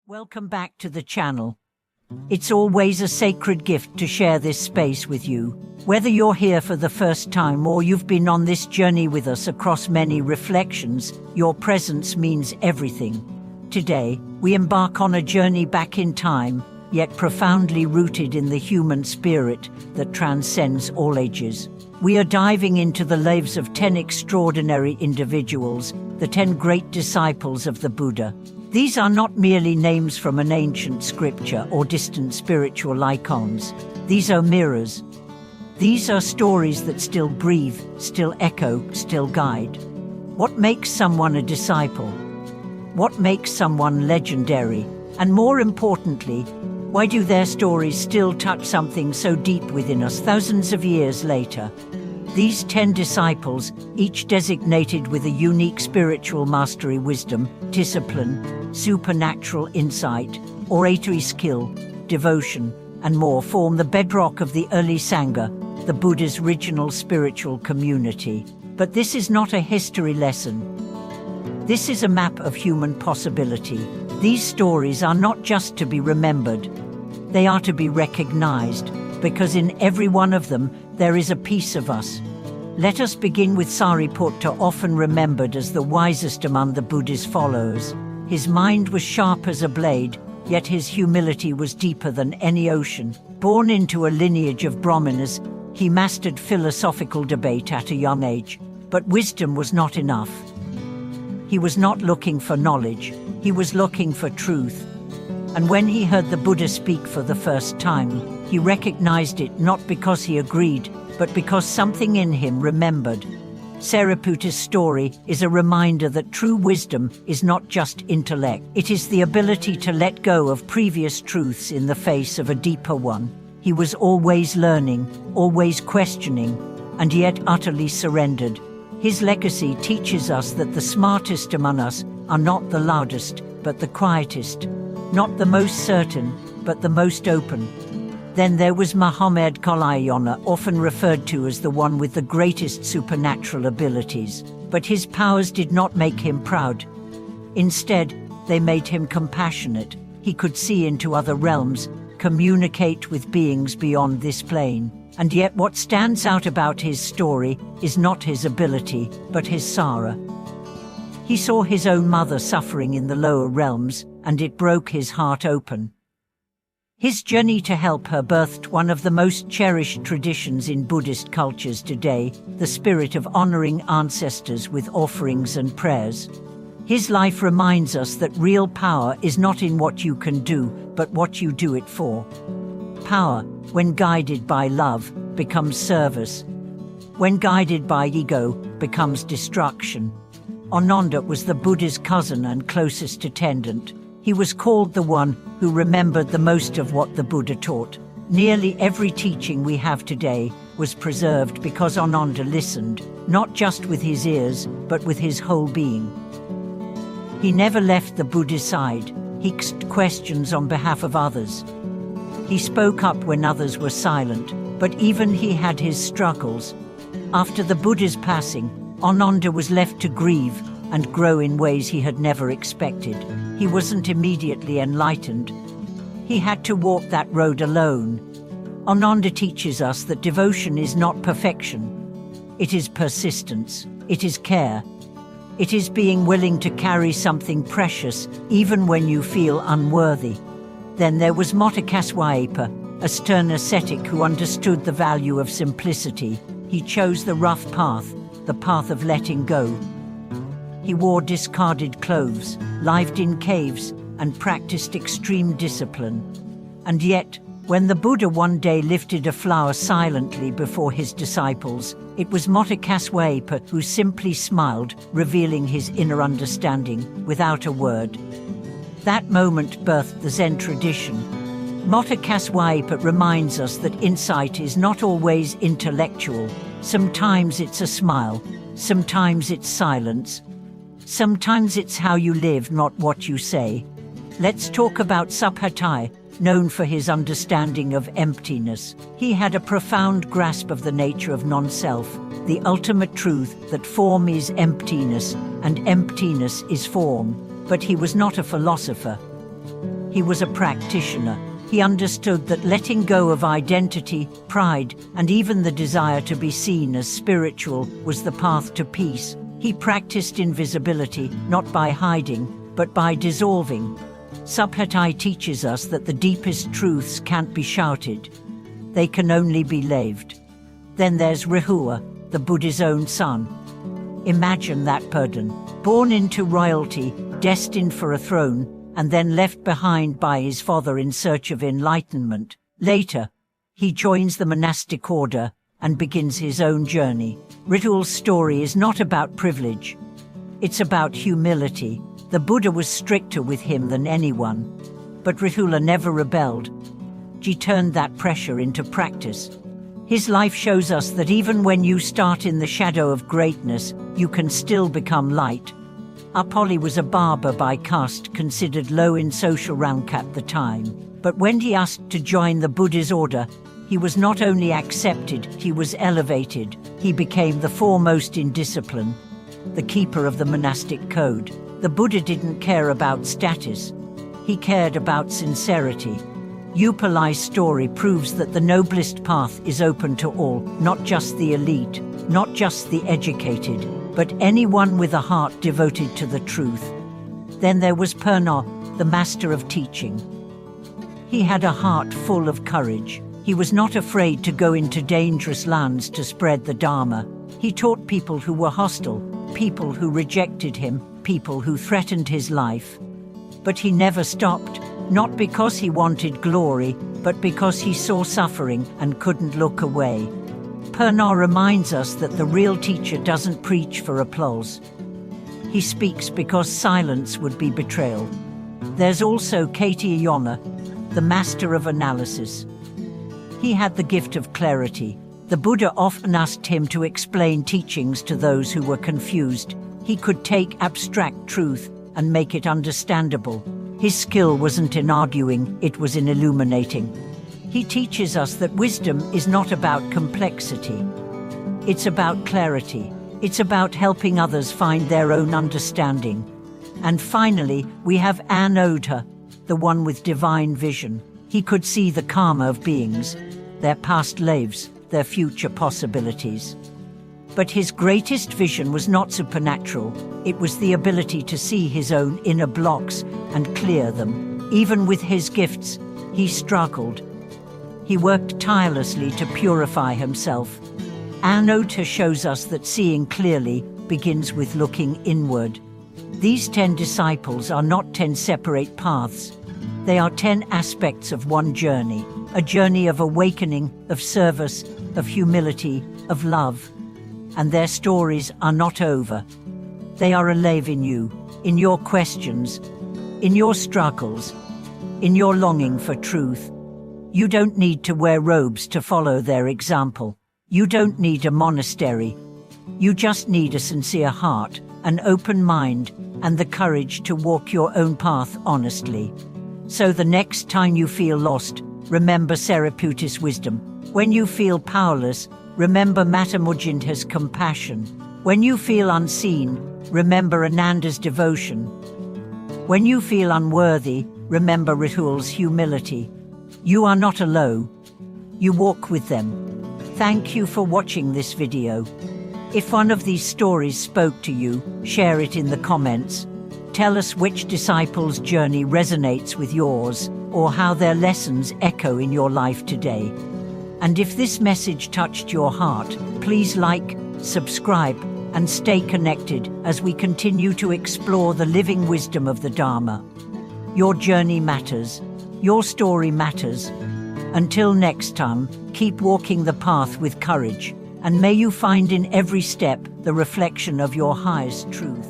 Welcome back to the channel. It's always a sacred gift to share this space with you. Whether you're here for the first time or you've been on this journey with us across many reflections, your presence means everything. Today, we embark on a journey back in time, yet profoundly rooted in the human spirit that transcends all ages. We are diving into the lives of 10 extraordinary individuals, the 10 great disciples of the Buddha. These are not merely names from an ancient scripture or distant spiritual icons. These are mirrors. These are stories that still breathe, still echo, still guide. What makes someone a disciple? What makes someone legendary? And more importantly, why do their stories still touch something so deep within us thousands of years later? These 10 disciples, each designated with a unique spiritual mastery, wisdom, discipline, supernatural insight, oratory skill, devotion, and more, form the bedrock of the early Sangha, the Buddha's original spiritual community. But this is not a history lesson. This is a map of human possibility. These stories are not just to be remembered. They are to be recognized, because in every one of them, there is a piece of us. Let us begin with Sariputta, often remembered as the wisest among the Buddha's followers. His mind was sharp as a blade, yet his humility was deeper than any ocean. Born into a lineage of Brahmanas, he mastered philosophical debate at a young age. But wisdom was not enough. He was not looking for knowledge, he was looking for truth. And when he heard the Buddha speak for the first time, he recognized it not because he agreed, but because something in him remembered. Sariputta's story is a reminder that true wisdom is not just intellect. It is the ability to let go of previous truths in the face of a deeper one. He was always learning, always questioning, and yet utterly surrendered. His legacy teaches us that the smartest among us are not the loudest, but the quietest. Not the most certain, but the most open. Then there was Muhammad Kalayana, often referred to as the one with the greatest supernatural abilities. But his powers did not make him proud. Instead, they made him compassionate. He could see into other realms, communicate with beings beyond this plane. And yet what stands out about his story is not his ability, but his sorrow. He saw his own mother suffering in the lower realms, and it broke his heart open. His journey to help her birthed one of the most cherished traditions in Buddhist cultures today, the spirit of honoring ancestors with offerings and prayers. His life reminds us that real power is not in what you can do, but what you do it for. Power, when guided by love, becomes service. When guided by ego, becomes destruction. Ananda was the Buddha's cousin and closest attendant. He was called the one who remembered the most of what the Buddha taught. Nearly every teaching we have today was preserved because Ananda listened, not just with his ears, but with his whole being. He never left the Buddha's side. He asked questions on behalf of others. He spoke up when others were silent, but even he had his struggles. After the Buddha's passing, Ananda was left to grieve and grow in ways he had never expected. He wasn't immediately enlightened. He had to walk that road alone. Ananda teaches us that devotion is not perfection. It is persistence. It is care. It is being willing to carry something precious, even when you feel unworthy. Then there was Motakaswayapa, a stern ascetic who understood the value of simplicity. He chose the rough path, the path of letting go. He wore discarded clothes, lived in caves, and practiced extreme discipline. And yet, when the Buddha one day lifted a flower silently before his disciples, it was Motakaswayapa who simply smiled, revealing his inner understanding without a word. That moment birthed the Zen tradition. Motakaswayapa reminds us that insight is not always intellectual. Sometimes it's a smile, sometimes it's silence. Sometimes it's how you live, not what you say. Let's talk about Suphatai, known for his understanding of emptiness. He had a profound grasp of the nature of non-self, the ultimate truth that form is emptiness and emptiness is form. But he was not a philosopher. He was a practitioner. He understood that letting go of identity, pride, and even the desire to be seen as spiritual was the path to peace. He practiced invisibility, not by hiding, but by dissolving. Subhatai teaches us that the deepest truths can't be shouted. They can only be lived. Then there's Rahula, the Buddha's own son. Imagine that burden. Born into royalty, destined for a throne, and then left behind by his father in search of enlightenment. Later, he joins the monastic order and begins his own journey. Rahula's story is not about privilege. It's about humility. The Buddha was stricter with him than anyone. But Rahula never rebelled. She turned that pressure into practice. His life shows us that even when you start in the shadow of greatness, you can still become light. Apoli was a barber by caste, considered low in social rank at the time. But when he asked to join the Buddha's order, he was not only accepted, he was elevated. He became the foremost in discipline, the keeper of the monastic code. The Buddha didn't care about status. He cared about sincerity. Upali's story proves that the noblest path is open to all, not just the elite, not just the educated, but anyone with a heart devoted to the truth. Then there was Purna, the master of teaching. He had a heart full of courage. He was not afraid to go into dangerous lands to spread the Dharma. He taught people who were hostile, people who rejected him, people who threatened his life. But he never stopped, not because he wanted glory, but because he saw suffering and couldn't look away. Purna reminds us that the real teacher doesn't preach for applause. He speaks because silence would be betrayal. There's also Katyayana, the master of analysis. He had the gift of clarity. The Buddha often asked him to explain teachings to those who were confused. He could take abstract truth and make it understandable. His skill wasn't in arguing, it was in illuminating. He teaches us that wisdom is not about complexity. It's about clarity. It's about helping others find their own understanding. And finally, we have Anuruddha, the one with divine vision. He could see the karma of beings, their past lives, their future possibilities. But his greatest vision was not supernatural. It was the ability to see his own inner blocks and clear them. Even with his gifts, he struggled. He worked tirelessly to purify himself. Anuruddha shows us that seeing clearly begins with looking inward. These 10 disciples are not 10 separate paths. They are 10 aspects of one journey, a journey of awakening, of service, of humility, of love. And their stories are not over. They are alive in you, in your questions, in your struggles, in your longing for truth. You don't need to wear robes to follow their example. You don't need a monastery. You just need a sincere heart, an open mind, and the courage to walk your own path honestly. So the next time you feel lost, remember Sariputi's wisdom. When you feel powerless, remember Mata Mujindha's compassion. When you feel unseen, remember Ananda's devotion. When you feel unworthy, remember Rahul's humility. You are not alone. You walk with them. Thank you for watching this video. If one of these stories spoke to you, share it in the comments. Tell us which disciple's journey resonates with yours, or how their lessons echo in your life today. And if this message touched your heart, please like, subscribe, and stay connected as we continue to explore the living wisdom of the Dharma. Your journey matters. Your story matters. Until next time, keep walking the path with courage, and may you find in every step the reflection of your highest truth.